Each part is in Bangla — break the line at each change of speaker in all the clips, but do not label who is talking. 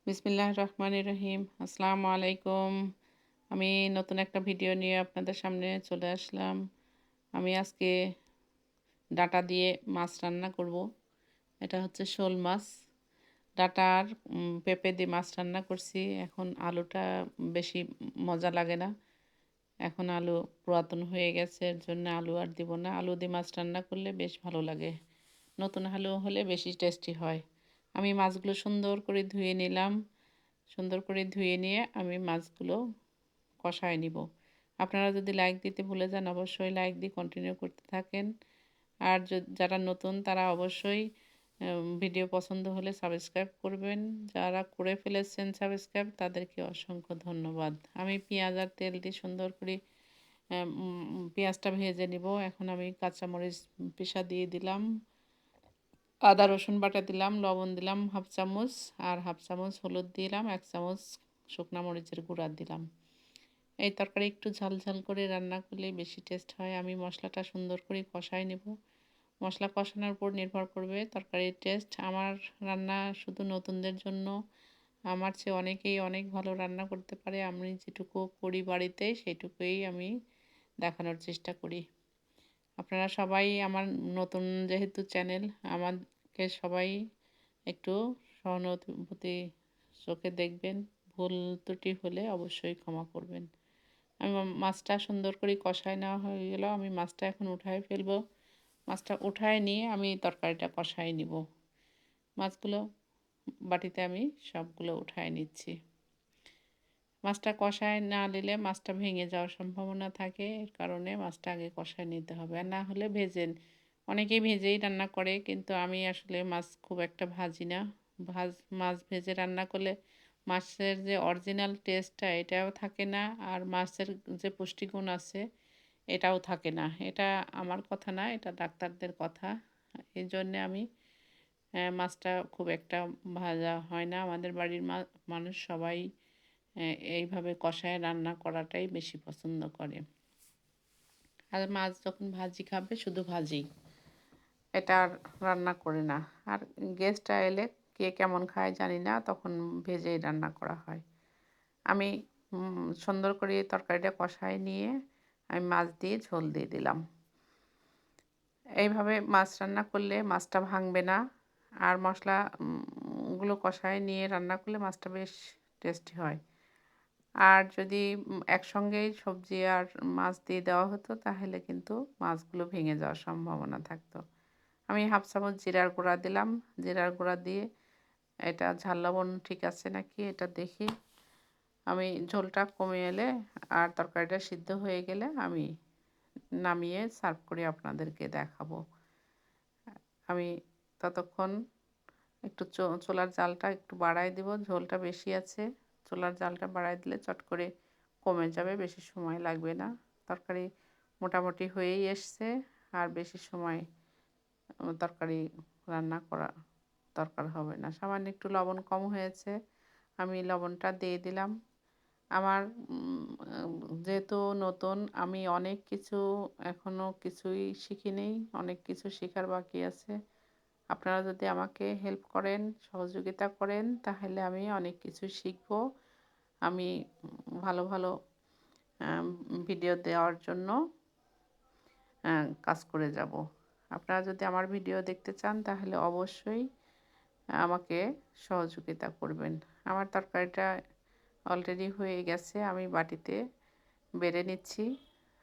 বিসমিল্লাহির রহমানির রহিম। আসসালামু আলাইকুম। আমি নতুন একটা ভিডিও নিয়ে আপনাদের সামনে চলে আসলাম। আমি আজকে ডাঁটা দিয়ে মাছ রান্না করব। এটা হচ্ছে শোল মাছ। ডাঁটা আর পেঁপে দিয়ে মাছ রান্না করছি। এখন আলুটা বেশি মজা লাগে না। এখন আলু পুরাতন হয়ে গেছে, এর জন্য আলু আর দিব না। আলু দিয়ে মাছ রান্না করলে বেশ ভালো লাগে। নতুন আলু হলে বেশি টেস্টি হয়। আমি মাছগুলো সুন্দর করে ধুয়ে নিলাম। সুন্দর করে ধুয়ে নিয়ে আমি মাছগুলো কষায় নিব। আপনারা যদি লাইক দিতে ভুলে যান, অবশ্যই লাইক দিয়ে কন্টিনিউ করতে থাকেন। আর যারা নতুন তারা অবশ্যই ভিডিও পছন্দ হলে সাবস্ক্রাইব করবেন। যারা করে ফেলেছেন সাবস্ক্রাইব তাদেরকে অসংখ্য ধন্যবাদ। আমি পেঁয়াজ আর তেল দিয়ে সুন্দর করে পেঁয়াজটা ভেজে নিব। এখন আমি কাঁচামরিচ পিষা দিয়ে দিলাম, আদা রসুন বাটা দিলাম, লবণ দিলাম হাফ চামচ, আর হাফ চামচ হলুদ দিলাম, 1 চামচ শুকনা মরিচের গুঁড়া দিলাম। এই তরকারি একটু ঝাল ঝাল করে রান্না করলে বেশি টেস্ট হয়। আমি মশলাটা সুন্দর করে কষায় নেব। মশলা কষানোর উপর নির্ভর করবে তরকারির টেস্ট। আমার রান্না শুধু নতুনদের জন্য। আমার চেয়ে অনেকেই অনেক ভালো রান্না করতে পারে। আমি যেটুকু করি বাড়িতে সেইটুকুই আমি দেখানোর চেষ্টা করি। আপনারা সবাই আমার নতুন যেহেতু চ্যানেল, আমাকে সবাই একটু সহানুভূতি চোখে দেখবেন। ভুল ত্রুটি হলে অবশ্যই ক্ষমা করবেন। আমি মাছটা সুন্দর করে কষায় নেওয়া হয়ে গেল। আমি মাছটা এখন উঠায় ফেলবো। মাছটা উঠায় নিয়ে আমি তরকারিটা কষায় নিব। মাছগুলো বাটিতে আমি সবগুলো উঠায় নিচ্ছি। মাছটা কষায় না নিলে মাছটা ভেঙে যাওয়ার সম্ভাবনা থাকে, এর কারণে মাছটা আগে কষায় নিতে হবে। আর না হলে অনেকেই ভেজেই রান্না করে, কিন্তু আমি আসলে মাছ খুব একটা ভাজি না। মাছ ভেজে রান্না করলে মাছের যে অরিজিনাল টেস্টটা এটাও থাকে না, আর মাছের যে পুষ্টিগুণ আছে এটাও থাকে না। এটা আমার কথা না, এটা ডাক্তারদের কথা। এই জন্যে আমি মাছটা খুব একটা ভাজা হয় না। আমাদের বাড়ির মানুষ সবাই এইভাবে কষায় রান্না করাটাই বেশি পছন্দ করে। আর মাছ যখন ভাজি খাবে শুধু ভাজি, এটা আর রান্না করে না। আর গেস্টরা এলে কে কেমন খায় জানি না, তখন ভেজেই রান্না করা হয়। আমি সুন্দর করে তরকারিটা কষায় নিয়ে আমি মাছ দিয়ে ঝোল দিয়ে দিলাম। এইভাবে মাছ রান্না করলে মাছটা ভাঙবে না। আর মশলা গুলো কষায় নিয়ে রান্না করলে মাছটা বেশ টেস্টি হয়। আর যদি একসঙ্গেই সবজি আর মাছ দিয়ে দেওয়া হতো তাহলে কিন্তু মাছগুলো ভেঙে যাওয়ার সম্ভাবনা থাকতো। আমি হাফ চামচ জিরার গুঁড়া দিলাম। জিরার গুঁড়া দিয়ে এটা ঝাল লবণ ঠিক আছে নাকি এটা দেখি আমি ঝোলটা কমে এলে আর তরকারিটা সিদ্ধ হয়ে গেলে আমি নামিয়ে সার্ভ করে আপনাদেরকে দেখাবো। আমি ততক্ষণ একটু চুলার জালটা একটু বাড়ায় দিব। ঝোলটা বেশি আছে, চুলার জালটা বাড়ায় দিলে চট করে কমে যাবে, বেশি সময় লাগবে না। তরকারি মোটামুটি হয়েই এসছে, আর বেশি সময় তরকারি রান্না করা দরকার হবে না। সামান্য একটু লবণ কম হয়েছে, আমি লবণটা দিয়ে দিলাম। আমার যেহেতু নতুন, আমি অনেক কিছু এখনও কিছুই শিখিনি, অনেক কিছু শেখার বাকি আছে। আপনারা যদি আমাকে হেল্প করেন, সহযোগিতা করেন, তাহলে আমি অনেক কিছু শিখব। আমি ভালো ভালো ভিডিও দেওয়ার জন্য কাজ করে যাব। আপনারা যদি আমার ভিডিও দেখতে চান তাহলে অবশ্যই আমাকে সহযোগিতা করবেন। আমার তরকারিটা অলরেডি হয়ে গেছে, আমি বাটিতে বেড়ে নিচ্ছি।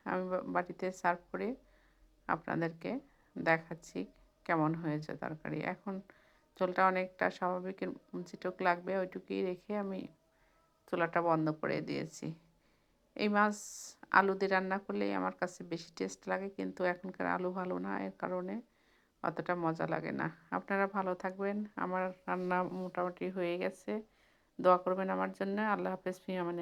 আমি বাটিতে সার্ভ করে আপনাদেরকে দেখাচ্ছি কেমন হয়েছে তরকারি। এখন ঝোলটা অনেকটা স্বাভাবিকের যেটুক লাগবে ওইটুকুই রেখে আমি চুলাটা বন্ধ করে দিয়েছি। এই মাছ আলু দিয়ে রান্না করলেই আমার কাছে বেশি টেস্ট লাগে, কিন্তু এখনকার আলু ভালো না, এর কারণে অতটা মজা লাগে না। আপনারা ভালো থাকবেন। আমার রান্না মোটামুটি হয়ে গেছে। দোয়া করবেন আমার জন্য। আল্লাহ হাফেজ। ফি আমানে।